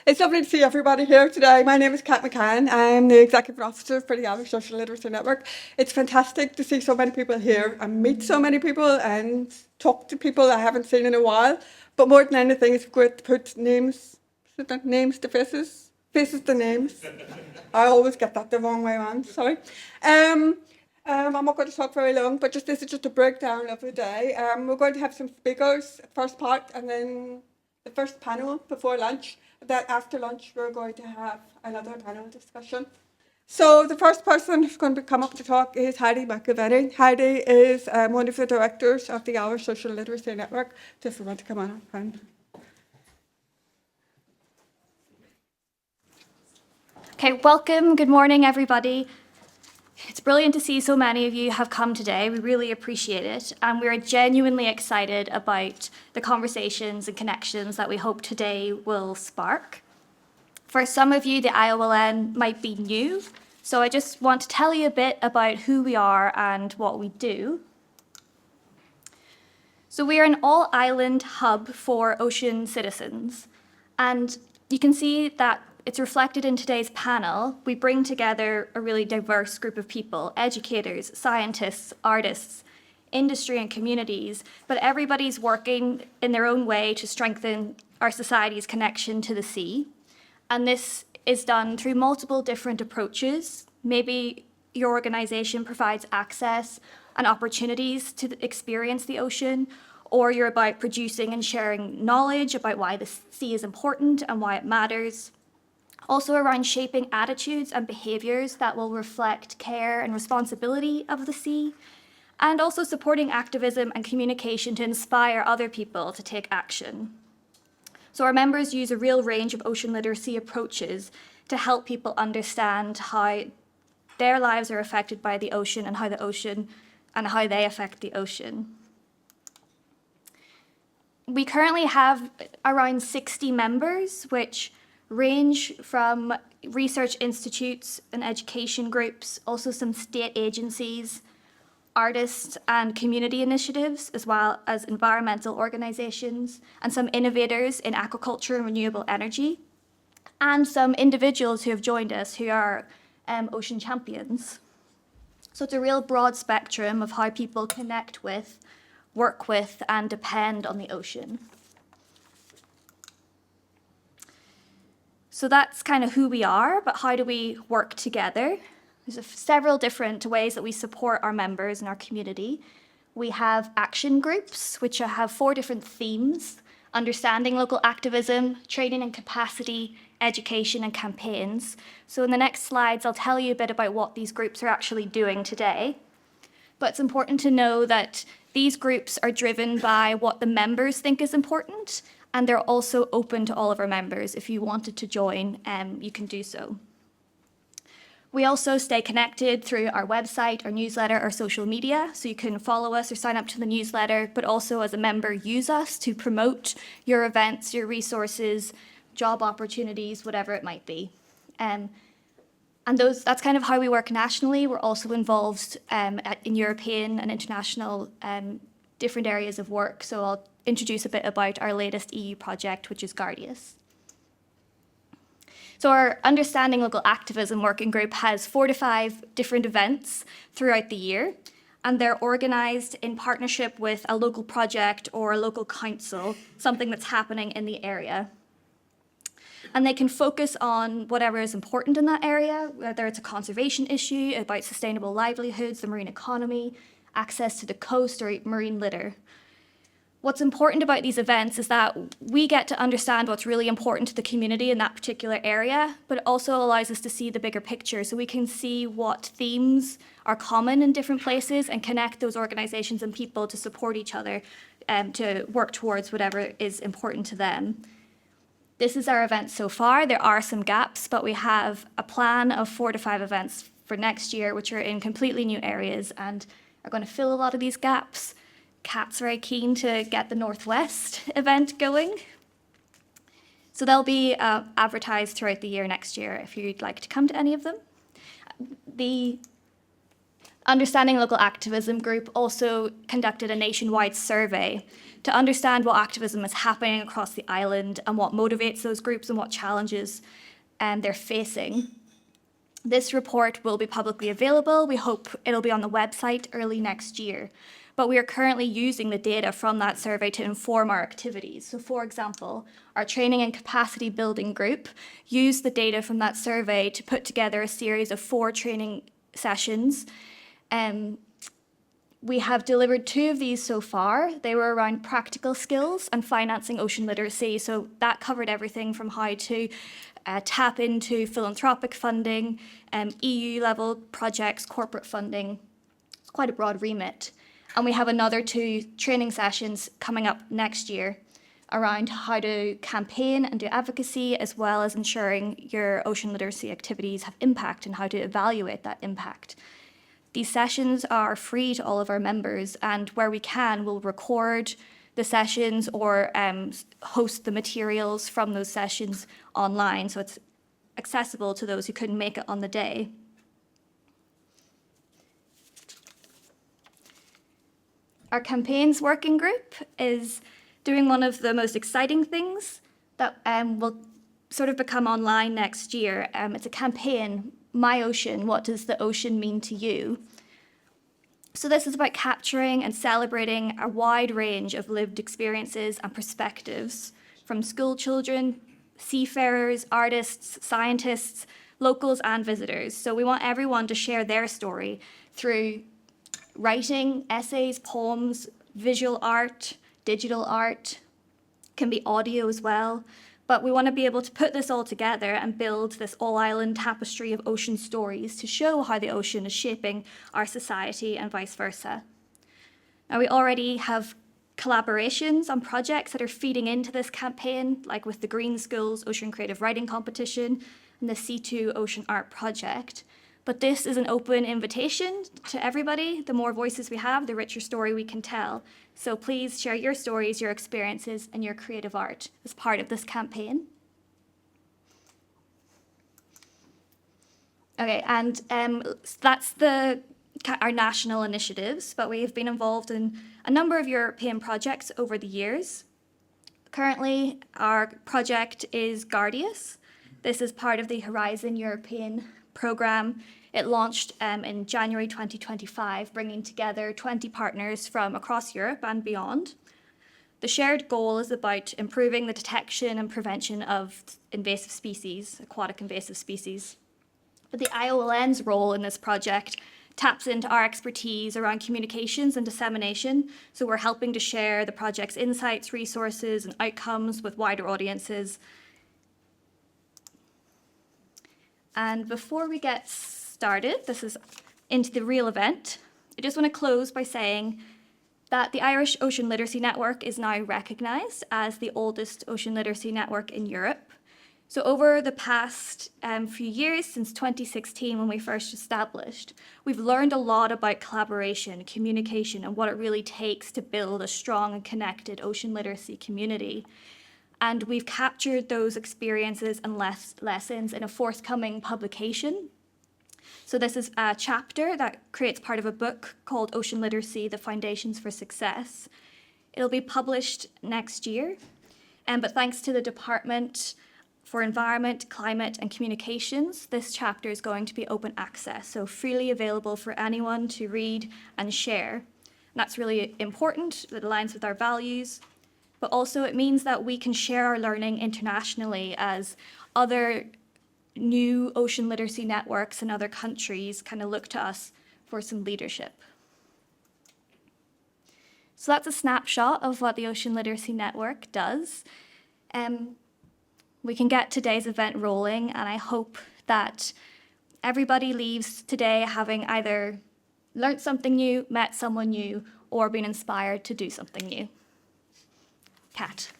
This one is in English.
It's lovely to see everybody here today. My name is Kat McCann. I'm the Executive Officer for the Irish Social Literacy Network. It's fantastic to see so many people here and meet so many people and talk to people I haven't seen in a while. But more than anything, it's great to put names to faces, faces to names. I always get that the wrong way around, sorry. I'm not going to talk very long, but this is just a breakdown of the day. We're going to have some speakers, first part, and then the first panel before lunch. That after lunch, we're going to have another panel discussion. So the first person who's going to come up to talk is Heidi McIlvenny. Heidi is one of the directors of the Irish Social Literacy Network. So if you want to come on up and... Okay, welcome. Good morning, everybody. It's brilliant to see so many of you have come today. We really appreciate it. And we're genuinely excited about the conversations and connections that we hope today will spark. For some of you, the IOLN might be new. So I just want to tell you a bit about who we are and what we do. So we are an all-island hub for ocean citizens. And you can see that it's reflected in today's panel. We bring together a really diverse group of people, educators, scientists, artists, industry and communities, but everybody's working in their own way to strengthen our society's connection to the sea. And this is done through multiple different approaches. Maybe your organization provides access and opportunities to experience the ocean, or you're about producing and sharing knowledge about why the sea is important and why it matters. Also around shaping attitudes and behaviours that will reflect care and responsibility of the sea, and also supporting activism and communication to inspire other people to take action. So our members use a real range of ocean literacy approaches to help people understand how their lives are affected by the ocean and how they affect the ocean. We currently have around 60 members, which range from research institutes and education groups, also some state agencies, artists and community initiatives, as well as environmental organisations, and some innovators in aquaculture and renewable energy, and some individuals who have joined us who are ocean champions. So it's a real broad spectrum of how people connect with, work with, and depend on the ocean. So that's kind of who we are, but how do we work together? There's several different ways that we support our members and our community. We have action groups, which have 4 different themes: understanding local activism, training and capacity, education and campaigns. So in the next slides, I'll tell you a bit about what these groups are actually doing today. But it's important to know that these groups are driven by what the members think is important, and they're also open to all of our members. If you wanted to join, you can do so. We also stay connected through our website, our newsletter, our social media, so you can follow us or sign up to the newsletter, but also as a member, use us to promote your events, your resources, job opportunities, whatever it might be. And that's kind of how we work nationally. We're also involved in European and international different areas of work. So I'll introduce a bit about our latest EU project, which is Guardius. So our Understanding Local Activism Working Group has 4 to 5 different events throughout the year, and they're organised in partnership with a local project or a local council, something that's happening in the area. And they can focus on whatever is important in that area, whether it's a conservation issue, about sustainable livelihoods, the marine economy, access to the coast, or marine litter. What's important about these events is that we get to understand what's really important to the community in that particular area, but it also allows us to see the bigger picture, so we can see what themes are common in different places and connect those organisations and people to support each other to work towards whatever is important to them. This is our event so far. There are some gaps, but we have a plan of 4 to 5 events for next year, which are in completely new areas and are going to fill a lot of these gaps. Kat's very keen to get the Northwest event going. So they'll be advertised throughout the year next year if you'd like to come to any of them. Understanding Local Activism Group also conducted a nationwide survey to understand what activism is happening across the island and what motivates those groups and what challenges they're facing. This report will be publicly available. We hope it'll be on the website early next year. But we are currently using the data from that survey to inform our activities. So for example, our training and capacity building group used the data from that survey to put together a series of 4 training sessions. We have delivered 2 of these so far. They were around practical skills and financing ocean literacy. So that covered everything from how to tap into philanthropic funding, EU-level projects, corporate funding. It's quite a broad remit. And we have another 2 training sessions coming up next year around how to campaign and do advocacy, as well as ensuring your ocean literacy activities have impact and how to evaluate that impact. These sessions are free to all of our members, and where we can, we'll record the sessions or host the materials from those sessions online, so it's accessible to those who couldn't make it on the day. Our campaigns working group is doing one of the most exciting things that will sort of become online next year. It's a campaign, My Ocean, What Does the Ocean Mean to You? So this is about capturing and celebrating a wide range of lived experiences and perspectives from school children, seafarers, artists, scientists, locals and visitors. So we want everyone to share their story through writing, essays, poems, visual art, digital art, can be audio as well. But we want to be able to put this all together and build this all-island tapestry of ocean stories to show how the ocean is shaping our society and vice versa. Now, we already have collaborations on projects that are feeding into this campaign, like with the Green Schools Ocean Creative Writing Competition and the C2 Ocean Art Project. But this is an open invitation to everybody. The more voices we have, the richer story we can tell. So please share your stories, your experiences, and your creative art as part of this campaign. Okay, and that's our national initiatives, but we have been involved in a number of European projects over the years. Currently, our project is Guardius. This is part of the Horizon European programme. It launched in January 2025, bringing together 20 partners from across Europe and beyond. The shared goal is about improving the detection and prevention of invasive species, aquatic invasive species. But the IOLN's role in this project taps into our expertise around communications and dissemination, so we're helping to share the project's insights, resources, and outcomes with wider audiences. And before we get started, this is into the real event, I just want to close by saying that the Irish Ocean Literacy Network is now recognised as the oldest ocean literacy network in Europe. So over the past few years, since 2016 when we first established, we've learned a lot about collaboration, communication, and what it really takes to build a strong and connected ocean literacy community. And we've captured those experiences and lessons in a forthcoming publication. So this is a chapter that creates part of a book called Ocean Literacy, The Foundations for Success. It'll be published next year, but thanks to the Department for Environment, Climate and Communications, this chapter is going to be open access, so freely available for anyone to read and share. And that's really important, it aligns with our values. But also it means that we can share our learning internationally as other new ocean literacy networks in other countries kind of look to us for some leadership. So that's a snapshot of what the Ocean Literacy Network does. We can get today's event rolling, and I hope that everybody leaves today having either learnt something new, met someone new, or been inspired to do something new. Kat.